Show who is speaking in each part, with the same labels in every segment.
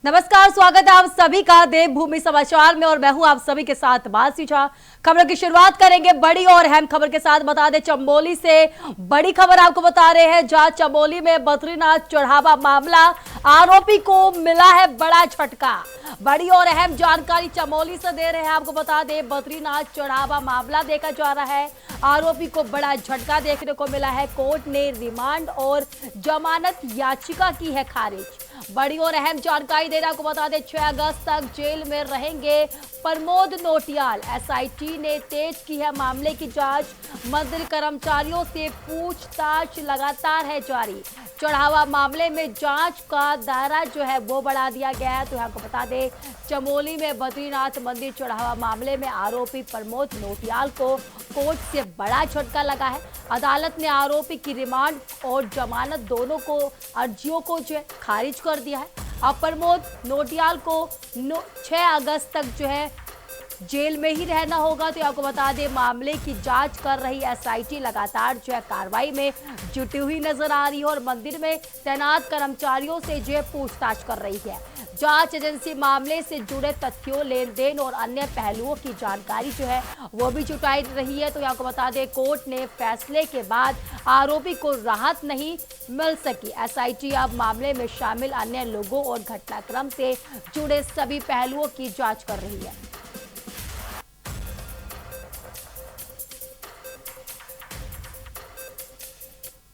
Speaker 1: नमस्कार, स्वागत है आप सभी का देवभूमि समाचार में और मैं हूं आप सभी के साथ मानसी झा। खबर की शुरुआत करेंगे बड़ी और अहम खबर के साथ। बता दें चमोली से बड़ी खबर आपको बता रहे हैं, जहां चमोली में बद्रीनाथ चढ़ावा मामला, आरोपी को मिला है बड़ा झटका। बड़ी और अहम जानकारी चमोली से दे रहे हैं आपको। बता दें बद्रीनाथ चढ़ावा मामला देखा जा रहा है, आरोपी को बड़ा झटका देखने को मिला है। कोर्ट ने रिमांड और जमानत याचिका की है खारिज। बड़ी और अहम जानकारी देना आपको बता दें 6 अगस्त तक जेल में रहेंगे प्रमोद नौटियाल। एसआईटी ने तेज की है मामले की जांच, मंदिर कर्मचारियों से पूछताछ लगातार है जारी। चढ़ावा मामले में जांच का दायरा जो है वो बढ़ा दिया गया है। तो आपको बता दें चमोली में बद्रीनाथ मंदिर चढ़ावा मामले में आरोपी प्रमोद नौटियाल को कोर्ट से बड़ा झटका लगा है। अदालत ने आरोपी की रिमांड और जमानत दोनों को अर्जियों को जो है खारिज कर दिया है। अब प्रमोद नौटियाल को 6 अगस्त तक जो है जेल में ही रहना होगा। तो आपको बता दें मामले की जांच कर रही एसआईटी लगातार जो है कार्रवाई में जुटी हुई नजर आ रही है और मंदिर में तैनात कर्मचारियों से जो है पूछताछ कर रही है। जांच एजेंसी मामले से जुड़े तथ्यों, लेन देन और अन्य पहलुओं की जानकारी जो है वो भी जुटाई रही है। तो आपको बता दें कोर्ट ने फैसले के बाद आरोपी को राहत नहीं मिल सकी। एसआईटी अब मामले में शामिल अन्य लोगों और घटनाक्रम से जुड़े सभी पहलुओं की जांच कर रही है।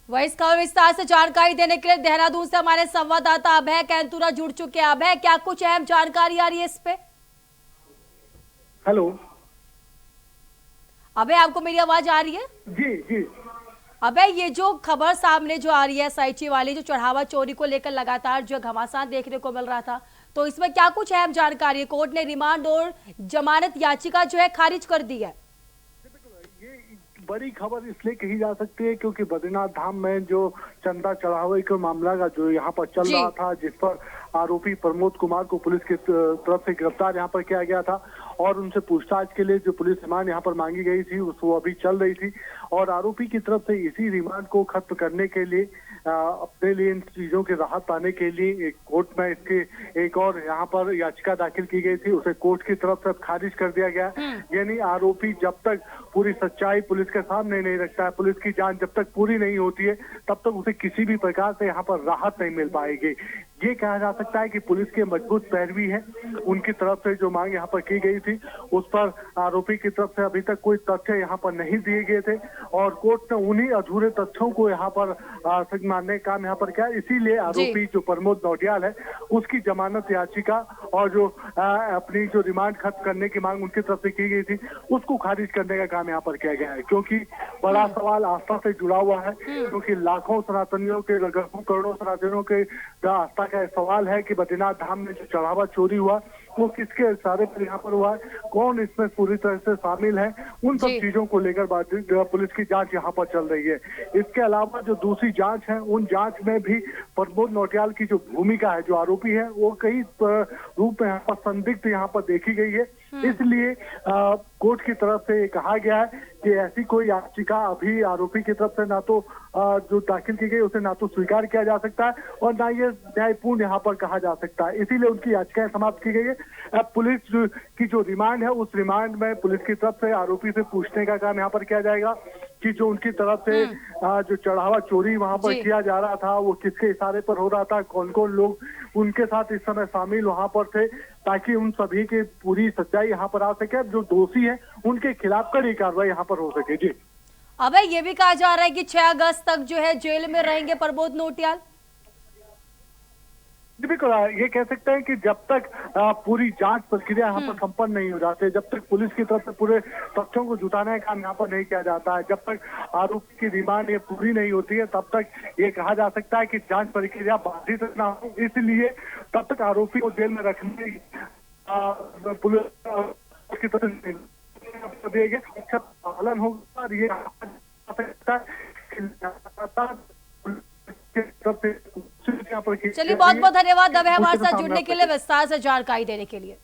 Speaker 1: वही इस खबर विस्तार से जानकारी देने के लिए देहरादून से हमारे संवाददाता अभय कैंतुरा जुड़ चुके हैं। अभय, क्या कुछ अहम जानकारी आ रही है इस पे?
Speaker 2: हेलो
Speaker 1: अभय, आपको मेरी आवाज आ रही है?
Speaker 2: जी जी।
Speaker 1: अभय, ये जो खबर सामने जो आ रही है एसआईटी वाली, जो चढ़ावा चोरी को लेकर लगातार जो घमासान देखने को मिल रहा था, तो इसमें क्या कुछ अहम जानकारी है? कोर्ट ने रिमांड और जमानत याचिका जो है खारिज कर दी है।
Speaker 2: बड़ी खबर इसलिए कही जा सकती है क्योंकि बद्रीनाथ धाम में जो चंदा चढ़ावे के मामला का जो यहाँ पर चल रहा था, जिस पर आरोपी प्रमोद कुमार को पुलिस की तरफ से गिरफ्तार यहाँ पर किया गया था और उनसे पूछताछ के लिए जो पुलिस रिमांड यहाँ पर मांगी गई थी वो अभी चल रही थी और आरोपी की तरफ से इसी रिमांड को खत्म करने के लिए अपने लिए इन चीजों की राहत पाने के लिए एक कोर्ट में इसके एक और यहाँ पर याचिका दाखिल की गई थी, उसे कोर्ट की तरफ से खारिज कर दिया गया। यानी आरोपी जब तक पूरी सच्चाई पुलिस के सामने नहीं रखता है, पुलिस की जांच जब तक पूरी नहीं होती है, तब तक उसे किसी भी प्रकार से यहाँ पर राहत नहीं मिल पाएगी। ये कहा जा सकता है कि पुलिस के मजबूत पैरवी है, उनकी तरफ से जो मांग यहाँ पर की गई थी उस पर आरोपी की तरफ से अभी तक कोई तथ्य यहाँ पर नहीं दिए गए थे और कोर्ट ने उन्हीं अधूरे तथ्यों को यहाँ पर मानने का काम यहाँ पर किया। इसीलिए आरोपी जो प्रमोद नौटियाल है उसकी जमानत याचिका और जो अपनी जो रिमांड खत्म करने की मांग उनकी तरफ से की गई थी उसको खारिज करने का काम यहाँ पर किया गया है, क्योंकि बड़ा सवाल आस्था से जुड़ा हुआ है। क्योंकि लाखों सनातनियों के, करोड़ों सनातनियों के आस्था का सवाल है कि बद्रीनाथ धाम में जो चढ़ावा चोरी हुआ वो किसके इशारे पर यहाँ पर हुआ है, कौन इसमें पूरी तरह से शामिल है, उन सब चीजों को लेकर पुलिस की जांच यहाँ पर चल रही है। इसके अलावा जो दूसरी जांच है उन जांच में भी प्रमोद नौटियाल की जो भूमिका है, जो आरोपी है, वो कई रूप में यहाँ पर संदिग्ध यहाँ पर देखी गई है। इसलिए कोर्ट की तरफ से कहा गया है कि ऐसी कोई याचिका अभी आरोपी की तरफ से ना तो जो दाखिल की गई उसे ना तो स्वीकार किया जा सकता है और ना ये न्यायपूर्ण यहाँ पर कहा जा सकता है। इसीलिए उनकी याचिकाएं समाप्त की गई है। अब पुलिस की जो रिमांड है उस रिमांड में पुलिस की तरफ से आरोपी से पूछने का काम यहाँ पर किया जाएगा कि जो उनकी तरफ से जो चढ़ावा चोरी वहां पर किया जा रहा था वो किसके इशारे पर हो रहा था, कौन कौन लोग उनके साथ इस समय शामिल वहां पर थे, ताकि उन सभी की पूरी सच्चाई यहाँ पर आ सके, जो दोषी है उनके खिलाफ कड़ी कार्रवाई यहाँ पर हो सके। जी।
Speaker 1: अबे, ये भी कहा जा रहा है कि 6 अगस्त तक जो है जेल में रहेंगे प्रमोद नौटियाल।
Speaker 2: बिल्कुल, ये कह सकते हैं कि जब तक पूरी जांच प्रक्रिया यहाँ पर संपन्न नहीं हो जाती, जब तक पुलिस की तरफ से पूरे तथ्यों को जुटाने का काम यहाँ पर नहीं किया जाता है, जब तक आरोपी की रिमांड ये पूरी नहीं होती है, तब तक ये कहा जा सकता है कि जांच प्रक्रिया बाधित न हो। इसलिए तब तक आरोपी को जेल में रखने पुलिस की तरफ से दिए गए अच्छा पालन होगा और ये सकता है।
Speaker 1: चलिए, बहुत बहुत धन्यवाद अभय हमारे साथ जुड़ने के लिए, विस्तार से जानकारी देने के लिए।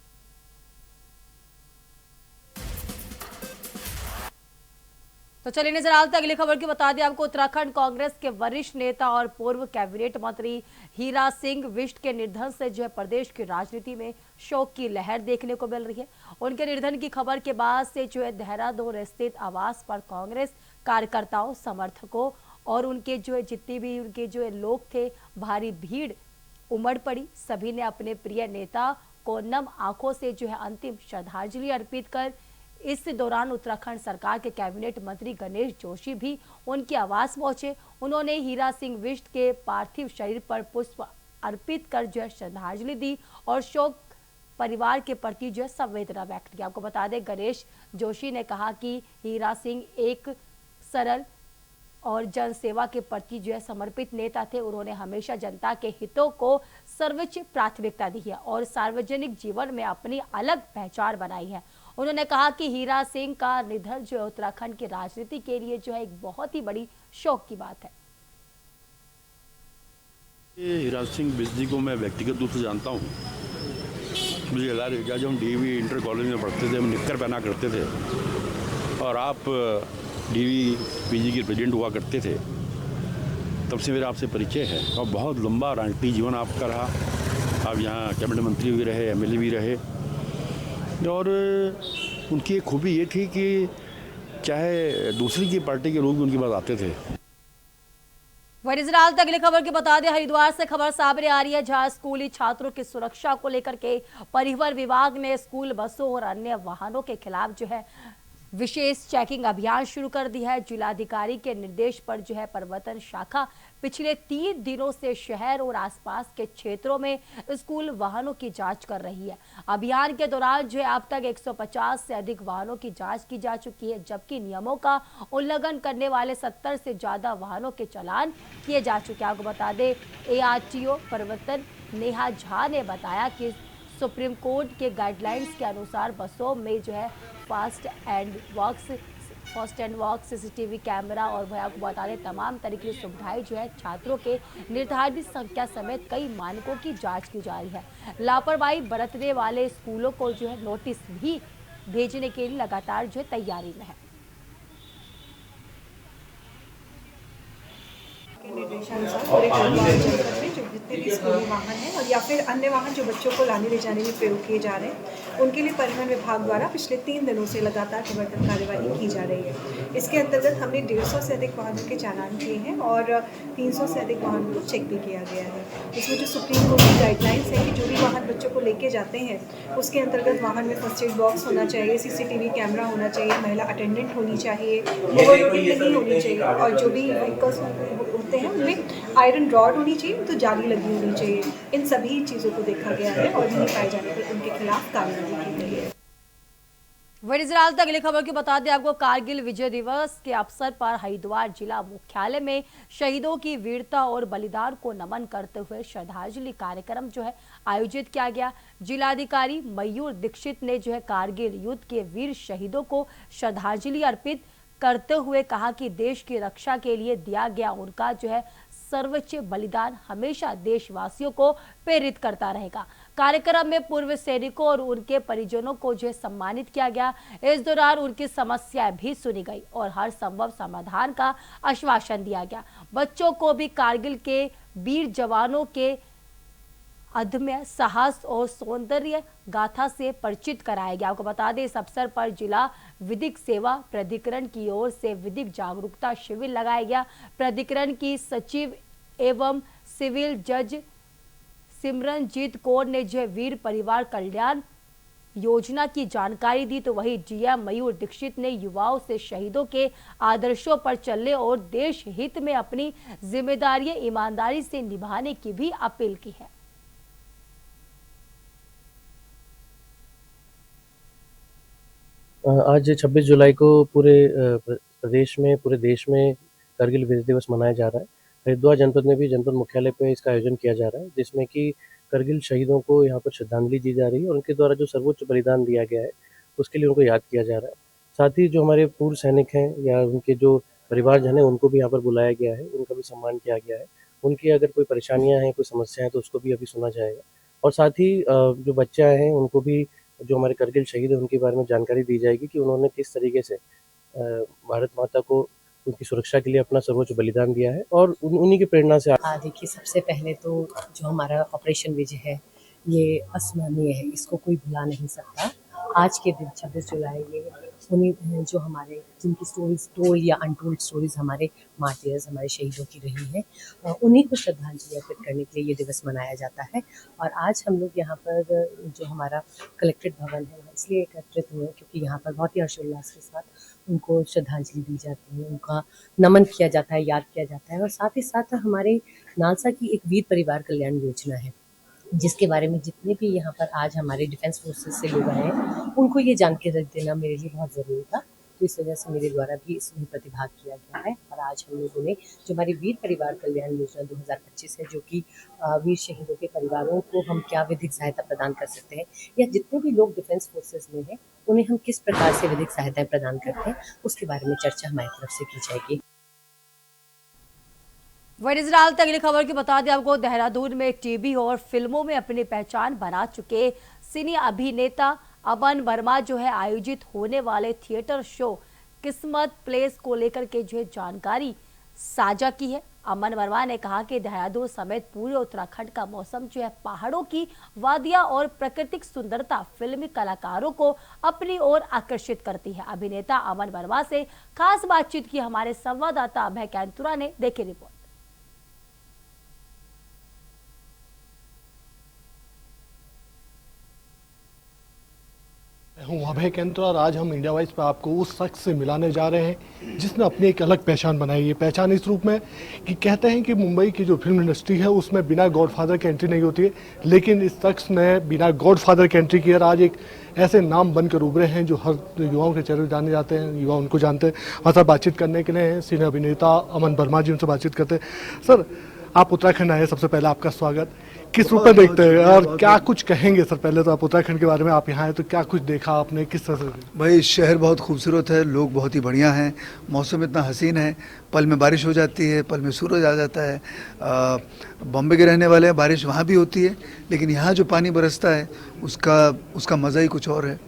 Speaker 1: तो चलिए नजर आते अगली खबर की बता दें आपको। उत्तराखंड कांग्रेस के वरिष्ठ नेता और पूर्व कैबिनेट मंत्री हीरा सिंह बिष्ट के निधन से जो है प्रदेश की राजनीति में शोक की लहर देखने को मिल रही है। उनके निधन की खबर के बाद से जो है देहरादून स्थित आवास पर कांग्रेस कार्यकर्ताओं, समर्थकों और उनके जो है जितने भी उनके जो है लोग थे, भारी भीड़ उमड़ पड़ी। सभी ने अपने प्रिय नेता को नम आंखों से जो है अंतिम श्रद्धांजलि अर्पित कर इस दौरान उत्तराखंड सरकार के कैबिनेट मंत्री गणेश जोशी भी उनके आवास पहुंचे। उन्होंने हीरा सिंह बिष्ट के पार्थिव शरीर पर पुष्प अर्पित कर जो है श्रद्धांजलि दी और शोक परिवार के प्रति जो है संवेदना व्यक्त की। आपको बता दें, गणेश जोशी ने कहा कि हीरा सिंह एक सरल और जनसेवा के प्रति जो है समर्पित नेता थे। उन्होंने हमेशा जनता के हितों को सर्वोच्च प्राथमिकता दी है और सार्वजनिक जीवन में अपनी अलग पहचान बनाई है। उन्होंने कहा कि हीरा सिंह का निधन जो है उत्तराखंड की राजनीति के लिए जो है एक बहुत ही बड़ी शोक की बात है।
Speaker 3: हीरा सिंह बिष्ट जी को मैं व्यक्तिगत रूप से जानता हूँ। मुझे याद है जब हम डीवी इंटर कॉलेज में पढ़ते थे, हम निक्कर पहना करते थे और आप डीवी पीजी के प्रेसिडेंट हुआ करते थे। तब से मेरा आपसे परिचय है और बहुत लंबा राजनीतिक जीवन आपका रहा। आप यहाँ कैबिनेट मंत्री भी रहे, एमएलए भी रहे और उनकी एक खूबी ये थी कि चाहे दूसरी की पार्टी के लोग भी उनके पास आते थे।
Speaker 1: वरिजलाल अगली खबर की बता दें, हरिद्वार से खबर सामने आ रही है जहां स्कूली छात्रों की सुरक्षा को लेकर के परिवहन विभाग ने स्कूल बसों और अन्य वाहनों के खिलाफ जो है विशेष चेकिंग अभियान शुरू कर दी है। जिलाधिकारी के निर्देश पर जो है प्रवर्तन शाखा पिछले 3 दिनों से शहर और आसपास के क्षेत्रों में स्कूल वाहनों की जांच कर रही है। अभियान के दौरान जो है अब तक 150 से अधिक वाहनों की जांच की जा चुकी है, जबकि नियमों का उल्लंघन करने वाले 70 से ज्यादा वाहनों के चालान किए जा चुके हैं। आपको बता दें, ARTO प्रवर्तन नेहा झा ने बताया कि सुप्रीम कोर्ट के गाइडलाइंस के अनुसार बसों में जो है fast and walk CCTV camera और भैया को बता दें तमाम तरीके की सुविधाएं जो है छात्रों के निर्धारित संख्या समेत कई मानकों की जांच की जा रही है। लापरवाही बरतने वाले स्कूलों को जो है नोटिस भी भेजने के लिए लगातार जो है तैयारी में है।
Speaker 4: निर्देशानुसार पूरे जनपद में जो जितने भी स्कूली वाहन हैं और या फिर अन्य वाहन जो बच्चों को लाने ले जाने में प्रयोग किए जा रहे हैं, उनके लिए परिवहन विभाग द्वारा पिछले 3 दिनों से लगातार प्रवर्तन कार्यवाही की जा रही है। इसके अंतर्गत हमने 150 से अधिक वाहनों के चालान किए हैं और 300 से अधिक वाहनों को चेक भी किया गया है। इसमें जो सुप्रीम कोर्ट की गाइडलाइंस है कि जो भी वाहन बच्चों को लेके जाते हैं उसके अंतर्गत वाहन में फर्स्ट एड बॉक्स होना चाहिए, CCTV कैमरा होना चाहिए, महिला अटेंडेंट होनी चाहिए, ओवरलोडिंग नहीं होनी चाहिए और जो भी व्हीकल्स होते हैं उनमें आयरन रॉड होनी चाहिए, तो जाली लगी होनी चाहिए। इन सभी चीज़ों को देखा गया है और नहीं पाए जाने पर उनके खिलाफ कार्रवाई की गई है।
Speaker 1: वरिजलाल अगली खबर की बता दें आपको, कारगिल विजय दिवस के अवसर पर हरिद्वार जिला मुख्यालय में शहीदों की वीरता और बलिदान को नमन करते हुए श्रद्धांजलि कार्यक्रम जो है आयोजित किया गया। जिलाधिकारी मयूर दीक्षित ने जो है कारगिल युद्ध के वीर शहीदों को श्रद्धांजलि अर्पित करते हुए कहा कि देश की रक्षा के लिए दिया गया उनका जो है सर्वोच्च बलिदान हमेशा देशवासियों को प्रेरित करता रहेगा। कार्यक्रम में पूर्व सैनिकों और उनके परिजनों को जो है सम्मानित किया गया। इस दौरान उनकी समस्याएं भी सुनी गई और हर संभव समाधान का आश्वासन दिया गया। बच्चों को भी कारगिल के वीर जवानों के अदम्य साहस और सौंदर्य गाथा से परिचित कराया गया। आपको बता दें, इस अवसर पर जिला विधिक सेवा प्राधिकरण की ओर से विधिक जागरूकता शिविर लगाया गया। प्राधिकरण की सचिव एवं सिविल जज सिमरनजीत कौर ने जो वीर परिवार कल्याण योजना की जानकारी दी, तो वही GM मयूर दीक्षित ने युवाओं से शहीदों के आदर्शों पर चलने और देश हित में अपनी जिम्मेदारियां ईमानदारी से निभाने की भी अपील की है।
Speaker 5: आज 26 जुलाई को पूरे प्रदेश में, पूरे देश में कारगिल विजय दिवस मनाया जा रहा है। हरिद्वार जनपद में भी जनपद मुख्यालय पे इसका आयोजन किया जा रहा है, जिसमें कि कारगिल शहीदों को यहाँ पर श्रद्धांजलि दी जा रही है और उनके द्वारा जो सर्वोच्च बलिदान दिया गया है उसके लिए उनको याद किया जा रहा है। साथ ही जो हमारे पूर्व सैनिक हैं या उनके जो परिवारजन हैं उनको भी यहाँ पर बुलाया गया है, उनका भी सम्मान किया गया है। उनकी अगर कोई परेशानियाँ हैं, कोई समस्या है तो उसको भी अभी सुना जाएगा और साथ ही जो बच्चा हैं उनको भी, जो हमारे कारगिल शहीद हैं उनके बारे में जानकारी दी जाएगी कि उन्होंने किस तरीके से भारत माता को उनकी सुरक्षा के लिए अपना सर्वोच्च बलिदान दिया है और उन्हीं की प्रेरणा से
Speaker 6: देखिए, सबसे पहले तो जो हमारा ऑपरेशन विजय है ये अस्मरणीय है, इसको कोई भुला नहीं सकता। आज के दिन 26 जुलाई ये उन्हीं जो हमारे जिनकी स्टोरीज टोल्ड या अनटोल्ड स्टोरीज हमारे मार्टियर्स हमारे शहीदों की रही हैं, उन्हीं को श्रद्धांजलि अर्पित करने के लिए ये दिवस मनाया जाता है। और आज हम लोग यहाँ पर जो हमारा कलेक्ट्रेट भवन है वहाँ इसलिए एकत्रित हुए क्योंकि यहाँ पर बहुत ही हर्षोल्लास के साथ उनको श्रद्धांजलि दी जाती है, उनका नमन किया जाता है, याद किया जाता है। और साथ ही साथ हमारे नालसा की एक वीर परिवार कल्याण योजना है जिसके बारे में जितने भी यहाँ पर आज हमारे डिफेंस फोर्सेस से लोग आए हैं उनको ये जान के रख देना मेरे लिए बहुत ज़रूरी था। तो इस वजह से मेरे द्वारा भी इसमें प्रतिभाग किया गया है। और आज हम लोगों ने जो हमारी वीर परिवार कल्याण योजना 2025 है, जो कि वीर शहीदों के परिवारों को हम क्या विधिक सहायता प्रदान कर सकते हैं या जितने भी लोग डिफेंस फोर्सेस में हैं उन्हें हम किस प्रकार से विधिक सहायताएँ प्रदान करते हैं, उसके बारे में चर्चा हमारी तरफ से की जाएगी।
Speaker 1: वरिजलाल अगली खबर की बता दें आपको, देहरादून में टीवी और फिल्मों में अपनी पहचान बना चुके सिनी अभिनेता अमन वर्मा जो है आयोजित होने वाले थिएटर शो किस्मत प्लेस को लेकर के जो है जानकारी साझा की है। अमन वर्मा ने कहा कि देहरादून समेत पूरे उत्तराखंड का मौसम जो है पहाड़ों की वादियां और प्राकृतिक सुंदरता फिल्मी कलाकारों को अपनी ओर आकर्षित करती है। अभिनेता अमन वर्मा से खास बातचीत की हमारे संवाददाता अभय कैंतुरा ने, देखी रिपोर्ट।
Speaker 7: हूँ अभय कैंतुरा और आज हम इंडिया वाइज पर आपको उस शख्स से मिलाने जा रहे हैं जिसने अपनी एक अलग पहचान बनाई है। पहचान इस रूप में कि कहते हैं कि मुंबई की जो फिल्म इंडस्ट्री है उसमें बिना गॉडफादर के एंट्री नहीं होती है, लेकिन इस शख्स ने बिना गॉडफादर के एंट्री की और आज एक ऐसे नाम बनकर उभरे हैं जो हर युवाओं के चेहरे जाने जाते हैं, युवा उनको जानते हैं। हमारे साथ बातचीत करने के लिए सिने अभिनेता अमन वर्मा जी, उनसे बातचीत करते हैं। सर, आप उत्तराखंड आए, सबसे पहले आपका स्वागत। किस रूप में देखते हैं और क्या कुछ कहेंगे? सर पहले तो आप उत्तराखंड के बारे में, आप यहाँ आए तो क्या कुछ देखा आपने, किस तरह से?
Speaker 8: भाई शहर बहुत खूबसूरत है, लोग बहुत ही बढ़िया हैं, मौसम इतना हसीन है, पल में बारिश हो जाती है, पल में सूरज आ जाता है। बॉम्बे के रहने वाले हैं, बारिश वहाँ भी होती है, लेकिन यहाँ जो पानी बरसता है उसका मज़ा ही कुछ और है।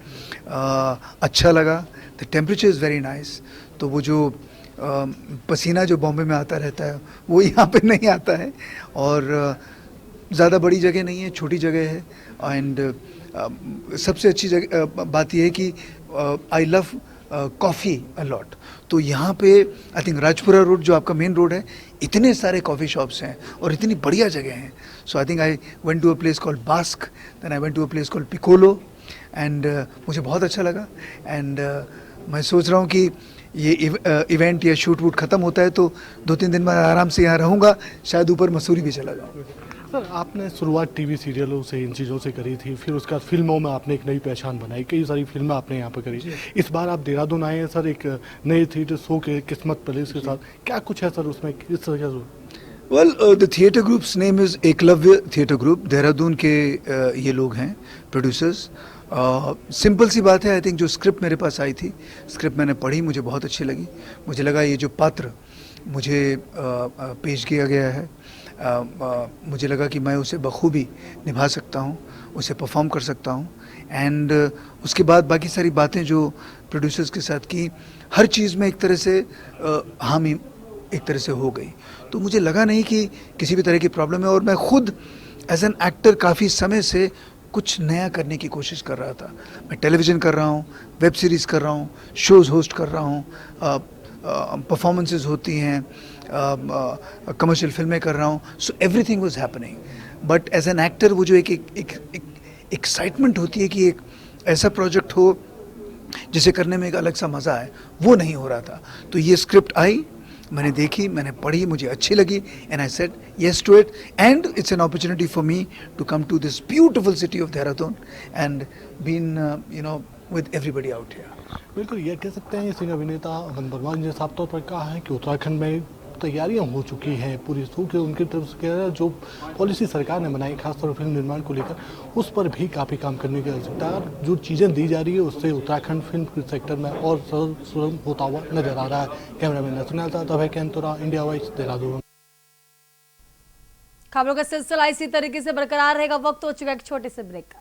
Speaker 8: अच्छा लगा। The temperature is very nice. तो वो जो पसीना जो बॉम्बे में आता रहता है वो यहाँ पे नहीं आता है। और ज़्यादा बड़ी जगह नहीं है, छोटी जगह है। एंड सबसे अच्छी जगह बात यह है कि I love coffee a lot. तो यहाँ पे आई थिंक राजपुरा रोड जो आपका मेन रोड है, इतने सारे कॉफ़ी शॉप्स हैं और इतनी बढ़िया जगह हैं। So I think I went to a place called Basque, then I went to a place called Piccolo and मुझे बहुत अच्छा लगा। एंड मैं सोच रहा हूँ कि ये इवेंट या शूट वूट ख़त्म होता है तो 2-3 दिन में आराम से यहाँ रहूँगा, शायद ऊपर मसूरी भी चला जाऊँ।
Speaker 7: सर, आपने शुरुआत टीवी सीरियलों से, इन चीज़ों से करी थी, फिर उसके बाद फिल्मों में आपने एक नई पहचान बनाई, कई सारी फिल्में आपने यहाँ पर करी। इस बार आप देहरादून आए हैं सर एक नए थिएटर शो के किस्मत प्लेस के साथ, क्या कुछ है सर उसमें, किस तरह का?
Speaker 8: Well, the theatre groups name is Eklavya theatre group. Dehradun के ये लोग हैं प्रोड्यूसर्स। सिंपल सी बात है। आई थिंक जो स्क्रिप्ट मेरे पास आई थी, स्क्रिप्ट मैंने पढ़ी, मुझे बहुत अच्छी लगी। मुझे लगा ये जो पात्र मुझे पेश किया गया है, मुझे लगा कि मैं उसे बखूबी निभा सकता हूँ, उसे परफॉर्म कर सकता हूँ। एंड उसके बाद बाकी सारी बातें जो प्रोड्यूसर्स के साथ की, हर चीज़ में एक तरह से हामी एक तरह से हो गई। तो मुझे लगा नहीं कि किसी भी तरह की प्रॉब्लम है। और मैं खुद एज एन एक्टर काफ़ी समय से कुछ नया करने की कोशिश कर रहा था। मैं टेलीविज़न कर रहा हूँ, वेब सीरीज़ कर रहा हूँ, शोज़ होस्ट कर रहा हूँ, परफॉर्मेंसेस होती हैं, कमर्शियल फिल्में कर रहा हूँ। So everything was happening, but as an actor वो जो एक एक्साइटमेंट होती है कि एक ऐसा प्रोजेक्ट हो जिसे करने में एक अलग सा मज़ा है, वो नहीं हो रहा था। तो ये स्क्रिप्ट आई, मैंने देखी, मैंने पढ़ी, मुझे अच्छी लगी, and I said yes to it. And it's an opportunity for me to come to this beautiful city of Dehradun and been with everybody out here.
Speaker 7: बिल्कुल, ये कह सकते हैं सिंह अभिनेता अमन वर्मा ने साफ तौर पर कहा है कि उत्तराखंड में तैयारियां हो चुकी हैं पूरी सूख। उनकी तरफ से कह रहा है जो पॉलिसी सरकार ने बनाई खासतौर पर फिल्म निर्माण को लेकर, उस पर भी काफ़ी काम करने की आवश्यकता है। जो चीज़ें दी जा रही है उससे उत्तराखंड फिल्म सेक्टर में और सरल सुगम होता हुआ नजर आ रहा है। कैमरामैन सुनील साथ अभय कैंतुरा, इंडिया वाइज, देहरादून।
Speaker 1: खबरों का सिलसिला इसी तरीके से बरकरार रहेगा। वक्त हो चुका है एक छोटे से ब्रेक का।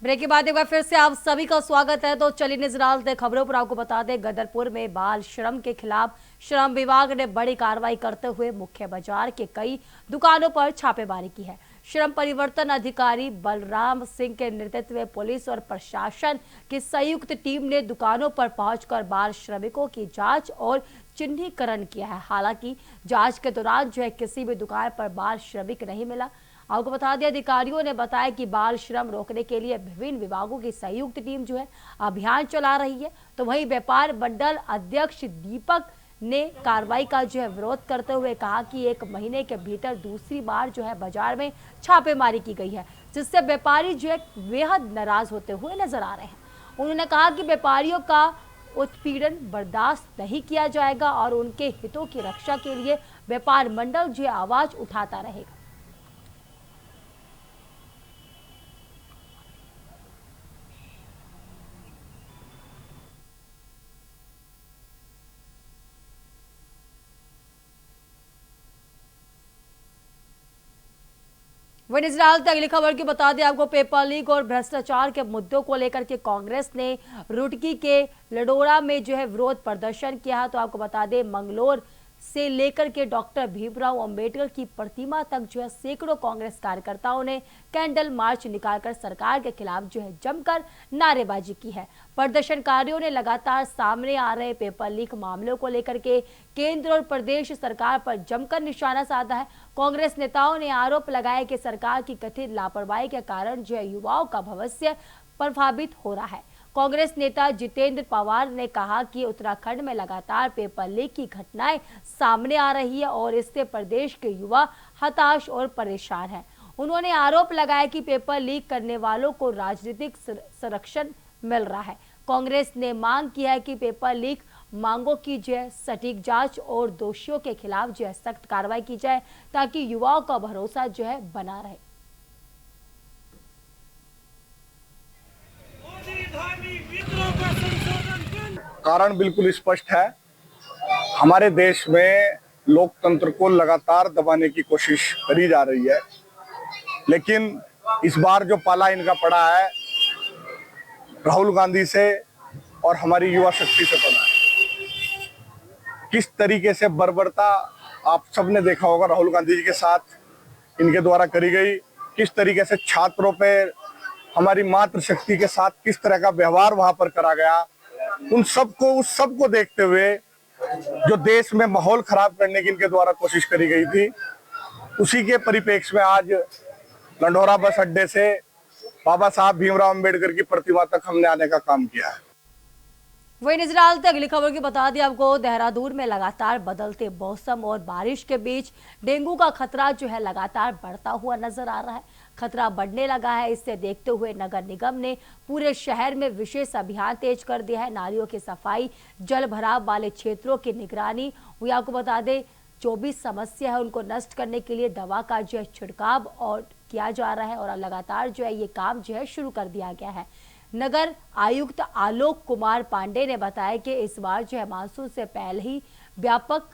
Speaker 1: ब्रेक के बाद एक बार फिर से आप सभी का स्वागत है। तो चलिए नजर डालते खबरों पर। आपको बता दें, गदरपुर में बाल श्रम के खिलाफ श्रम विभाग ने बड़ी कार्रवाई करते हुए मुख्य बाजार के कई दुकानों पर छापेमारी की है। श्रम परिवर्तन अधिकारी बलराम सिंह के नेतृत्व में पुलिस और प्रशासन की संयुक्त टीम ने दुकानों पर पहुंचकर बाल श्रमिकों की जांच और चिन्हीकरण किया है। हालांकि जांच के दौरान किसी भी दुकान पर बाल श्रमिक नहीं मिला। आपको बता दें, अधिकारियों ने बताया कि बाल श्रम रोकने के लिए विभिन्न विभागों की संयुक्त टीम अभियान चला रही है। तो वहीं व्यापार मंडल अध्यक्ष दीपक ने कार्रवाई का विरोध करते हुए कहा कि 1 महीने के भीतर दूसरी बार बाजार में छापेमारी की गई है, जिससे व्यापारी बेहद नाराज होते हुए नजर आ रहे हैं। उन्होंने कहा कि व्यापारियों का उत्पीड़न बर्दाश्त नहीं किया जाएगा और उनके हितों की रक्षा के लिए व्यापार मंडल आवाज उठाता रहेगा। वहीं नजर डालते अगली खबर की बता दें आपको, पेपर लीक और भ्रष्टाचार के मुद्दों को लेकर के कांग्रेस ने रुड़की के लडोरा में विरोध प्रदर्शन किया। तो आपको बता दें, मंगलोर से लेकर के डॉक्टर भीमराव अंबेडकर की प्रतिमा तक सैकड़ों कांग्रेस कार्यकर्ताओं ने कैंडल मार्च निकालकर सरकार के खिलाफ जमकर नारेबाजी की है। प्रदर्शनकारियों ने लगातार सामने आ रहे पेपर लीक मामलों को लेकर के केंद्र और प्रदेश सरकार पर जमकर निशाना साधा है। कांग्रेस नेताओं ने आरोप लगाया कि सरकार की कथित लापरवाही के कारण युवाओं का भविष्य प्रभावित हो रहा है। कांग्रेस नेता जितेंद्र पवार ने कहा कि उत्तराखंड में लगातार पेपर लीक की घटनाएं सामने आ रही है और इससे प्रदेश के युवा हताश और परेशान हैं। उन्होंने आरोप लगाया कि पेपर लीक करने वालों को राजनीतिक संरक्षण मिल रहा है। कांग्रेस ने मांग की है कि पेपर लीक मांगों की सटीक जांच और दोषियों के खिलाफ सख्त कार्रवाई की जाए, ताकि युवाओं का भरोसा बना रहे।
Speaker 9: कारण बिल्कुल स्पष्ट है। हमारे देश में लोकतंत्र को लगातार दबाने की कोशिश करी जा रही है, लेकिन इस बार जो पाला इनका पड़ा है राहुल गांधी से और हमारी युवा शक्ति से पड़ा है। किस तरीके से बर्बरता आप सबने देखा होगा राहुल गांधी जी के साथ इनके द्वारा करी गई, किस तरीके से छात्रों पे हमारी मातृशक्ति के साथ किस तरह का व्यवहार वहां पर करा गया, उस सबको देखते हुए जो देश में माहौल खराब करने की इनके द्वारा कोशिश करी गई थी, उसी के परिप्रेक्ष्य में आज लंढोरा बस अड्डे से बाबा साहब भीमराव अंबेडकर की प्रतिमा तक हमने आने का काम किया है।
Speaker 1: वही नजर डालते अगली खबर की बता दें आपको, देहरादून में लगातार बदलते मौसम और बारिश के बीच डेंगू का खतरा लगातार बढ़ता हुआ नजर आ रहा है। खतरा बढ़ने लगा है। इससे देखते हुए नगर निगम ने पूरे शहर में विशेष अभियान तेज कर दिया है। नालियों की सफाई, जल भराव वाले क्षेत्रों की निगरानी, वो आपको बता दें जो भी समस्या है उनको नष्ट करने के लिए दवा का छिड़काव और किया जा रहा है और लगातार ये काम शुरू कर दिया गया है। नगर आयुक्त आलोक कुमार पांडे ने बताया कि इस बार मानसून से पहले ही व्यापक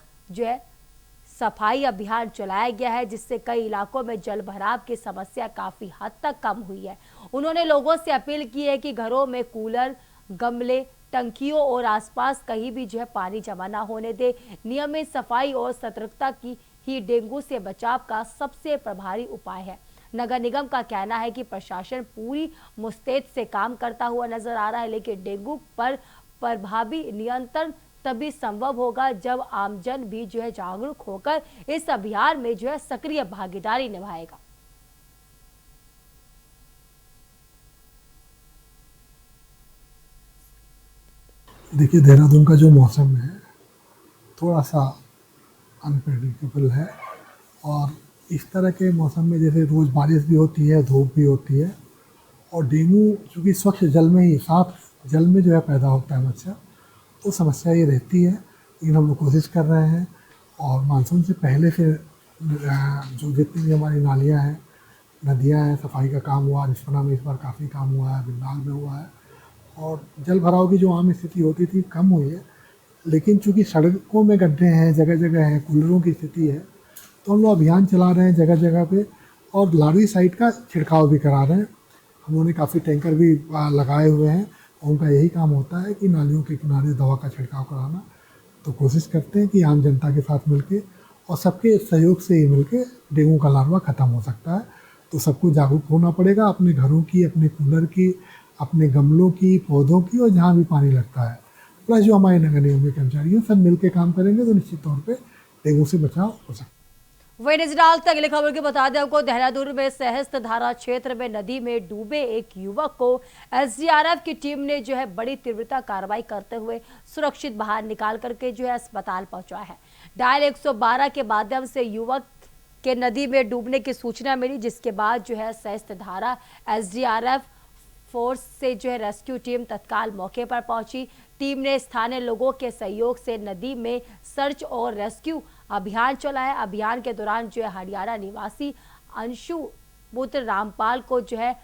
Speaker 1: सफाई अभियान चलाया गया है, जिससे कई इलाकों में जल भराव की समस्या काफी हद तक कम हुई है। उन्होंने लोगों से अपील की है कि घरों में कूलर, गमले, टंकियों और आसपास कहीं भी पानी जमा न होने दे। नियमित सफाई और सतर्कता की ही डेंगू से बचाव का सबसे प्रभावी उपाय है। नगर निगम का कहना है कि प्रशासन पूरी मुस्तैद से काम करता हुआ नजर आ रहा है, लेकिन डेंगू पर प्रभावी नियंत्रण तभी संभव होगा जब आमजन भी जागरूक होकर इस अभियान में सक्रिय भागीदारी निभाएगा।
Speaker 10: देखिए, देहरादून का जो मौसम है थोड़ा सा अनप्रेडिक्टेबल है और इस तरह के मौसम में जैसे रोज़ बारिश भी होती है, धूप भी होती है और डेंगू चूँकि स्वच्छ जल में ही, साफ जल में पैदा होता है मच्छर, तो समस्या ये रहती है। लेकिन हम लोग कोशिश कर रहे हैं और मानसून से पहले से जो जितनी भी हमारी नालियाँ हैं, नदियाँ हैं, सफाई का काम हुआ। रिस्पना में इस बार काफ़ी काम हुआ है, बिंदाल में हुआ है और जल भराव की जो आम स्थिति होती थी कम हुई है। लेकिन चूँकि सड़कों में गड्ढे हैं, जगह जगह हैं, कूलरों की स्थिति है, तो हम लोग अभियान चला रहे हैं जगह जगह पे और लार्विसाइड का छिड़काव भी करा रहे हैं। उन्होंने काफ़ी टैंकर भी लगाए हुए हैं। उनका यही काम होता है कि नालियों के किनारे दवा का छिड़काव कराना। तो कोशिश करते हैं कि आम जनता के साथ मिलके और सबके सहयोग से ही मिलके डेंगू का लार्वा ख़त्म हो सकता है। तो सबको जागरूक होना पड़ेगा, अपने घरों की, अपने कूलर की, अपने गमलों की, पौधों की, और जहाँ भी पानी लगता है, प्लस जो हमारे नगर निगम के कर्मचारी हैं, सब मिल के काम करेंगे तो निश्चित तौर पर डेंगू से बचाव हो सकता है।
Speaker 1: वही नजर डालते अगली खबर की बता दें आपको, देहरादून में सहस्त्र धारा क्षेत्र में नदी में डूबे एक युवक को एसडीआरएफ की टीम ने जो है बड़ी तीव्रता कार्रवाई करते हुए सुरक्षित बाहर निकाल करके जो है अस्पताल पहुंचाया है। डायल 112 के माध्यम से युवक के नदी में डूबने की सूचना मिली, जिसके बाद जो है सहस्त्र धारा एसडीआरएफ फोर्स से जो है रेस्क्यू टीम तत्काल मौके पर पहुंची। टीम ने स्थानीय लोगों के सहयोग से नदी में सर्च और रेस्क्यू अभियान चलाया। अभियान के दौरान जो है हरियाणा निवासी अंशु पुत्र रामपाल को जो है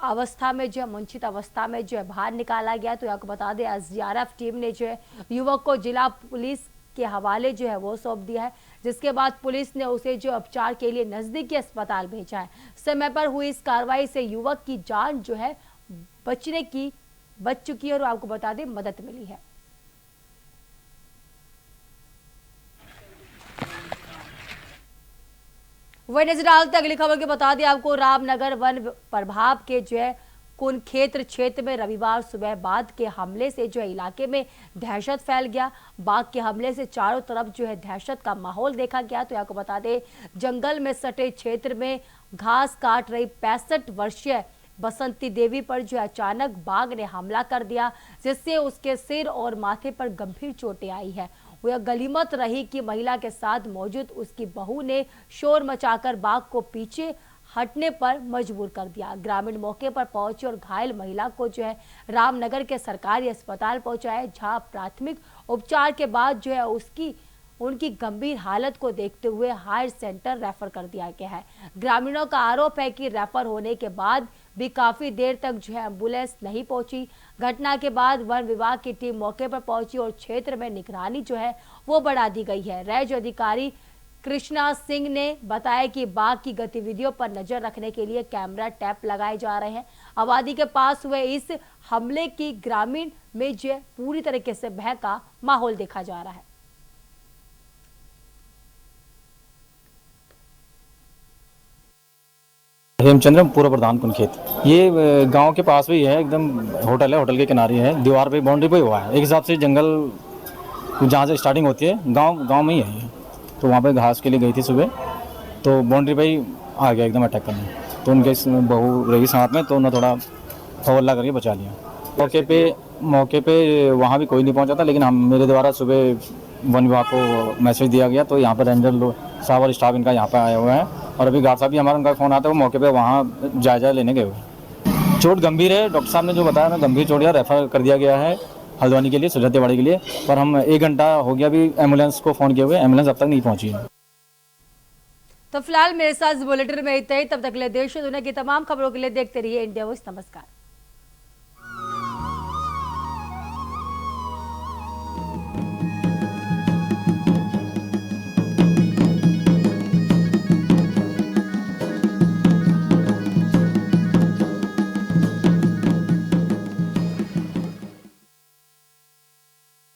Speaker 1: अवस्था में जो है मूंछित अवस्था में जो है बाहर निकाला गया। तो आपको बता दें एसडीआरएफ टीम ने जो है युवक को जिला पुलिस के हवाले जो है वो सौंप दिया है, जिसके बाद पुलिस ने उसे जो उपचार के लिए नजदीकी अस्पताल भेजा है। समय पर हुई इस कार्रवाई से युवक की जान जो है बच चुकी है और आपको बता दें मदद मिली है। वही नजर डालते अगली खबर के बता दें आपको, रामनगर वन प्रभाव के जो है कुनखेत्र क्षेत्र में रविवार सुबह बाघ के हमले से जो है इलाके में दहशत फैल गया। बाघ के हमले से चारों तरफ जो है दहशत का माहौल देखा गया। तो आपको बता दें जंगल में सटे क्षेत्र में घास काट रही 65 वर्षीय बसंती देवी पर जो अचानक बाघ ने हमला कर दिया, जिससे उसके सिर और माथे पर गंभीर चोटें आई है। वह गलीमत रही कि महिला के साथ मौजूद उसकी बहू ने शोर मचाकर बाघ को पीछे हटने पर मजबूर कर दिया। ग्रामीण मौके पर पहुंचे और घायल महिला को जो है रामनगर के सरकारी अस्पताल पहुंचाया, जहां प्राथमिक उपचार के बाद जो है उनकी गंभीर हालत को देखते हुए हायर सेंटर रेफर कर दिया गया है। ग्रामीणों का आरोप है कि रेफर होने के बाद भी काफी देर तक जो है एम्बुलेंस नहीं पहुंची। घटना के बाद वन विभाग की टीम मौके पर पहुंची और क्षेत्र में निगरानी जो है वो बढ़ा दी गई है। रेंज अधिकारी कृष्णा सिंह ने बताया कि बाघ की गतिविधियों पर नजर रखने के लिए कैमरा टैप लगाए जा रहे हैं। आबादी के पास हुए इस हमले की ग्रामीण में जो पूरी तरीके से भय का माहौल देखा जा रहा है।
Speaker 11: हेमचंद्र पूर्व प्रधान कुनखेत, ये गांव के पास भी है, एकदम होटल है, होटल के किनारे है, दीवार पे बाउंड्री पे हुआ है। एक हिसाब से जंगल जहाँ से स्टार्टिंग होती है गांव में ही है। तो वहाँ पे घास के लिए गई थी सुबह, तो बाउंड्री पे ही आ गया एकदम अटैक करने। तो उनके बहू रही साथ में, तो उन्होंने थोड़ा हवल्ला करके बचा लिया। मौके पे वहाँ भी कोई नहीं पहुँचा था, लेकिन मेरे द्वारा सुबह वन विभाग को मैसेज दिया गया। तो यहाँ पर रेंजर साहब और स्टाफ इनका यहाँ पर आया हुआ है, और अभी गार्ड साहब भी हमारा उनका फ़ोन आता है, वो मौके पे वहाँ जायजा लेने गए हुए। चोट गंभीर है, डॉक्टर साहब ने जो बताया ना, गंभीर चोट है, रेफर कर दिया गया है हल्द्वानी के लिए, सुजातेवाड़ी के लिए। पर हम 1 घंटा हो गया अभी एम्बुलेंस को फ़ोन किए हुए, एम्बुलेंस अब तक नहीं पहुँची है।
Speaker 1: तो फिलहाल मेरे साथ बुलेटिन में इतना ही। तब तक के लिए देश और दुनिया की तमाम खबरों के लिए देखते रहिए इंडिया वॉइस। नमस्कार।